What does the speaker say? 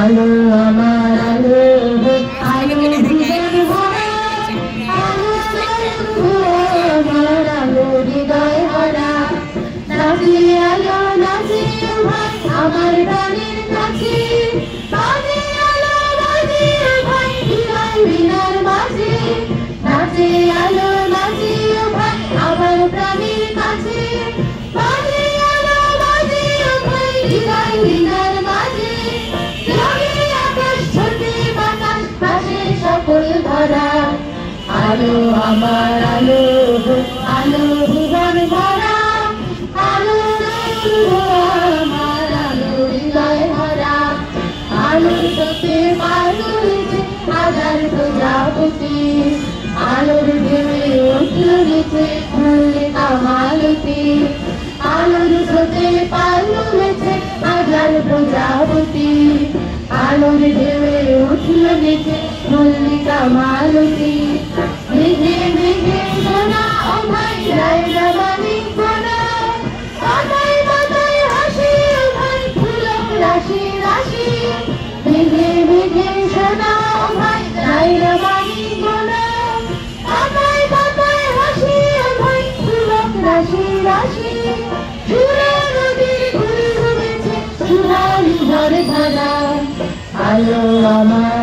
আলো আমার আলো আলো হৃদয় ভরা আলো আমার আলো হৃদয় ভরা নাচে আলো নাচে ভাই আমার প্রাণের কাছে বাজে আলো বাজে ভাই হৃদয় বিনার মাঝে নাচে আলো নাচে ভাই আমার প্রাণের কাছে বাজে আলো বাজে ভাই হৃদয় বিনার মাঝে লাগে আকাশ ছোটে বাতাস ভাসে সকল ধরা আলো আমার আলো আলো ভুবন ভরা আলো আমার আলো হৃদয় ভরা আলো সত্যি পালুছে হাজার প্রজাপতি আলোর ঢেউয়ে উঠল নিচে মল্লিকা মালতী আলোর স্রোতে পালুছে হাজার প্রজাপতি আলোর ঢেউয়ে উঠল নিচে মল্লিকা মালতী মেঘে মেঘে সোনা ও ভাই রায়রা বাণী সোনা পাতায় পাতায় হাসি ও ভাই ফুলক রাশি রাশি মেঘে মেঘে সোনা ও ভাই রায়রা বাণী সোনা পাতায় পাতায় হাসি ও ভাই ফুলক রাশি রাশি সুরে নদীর ঘুরে ঘুরেছে সোনালি ঝড় ধারা আলো আমার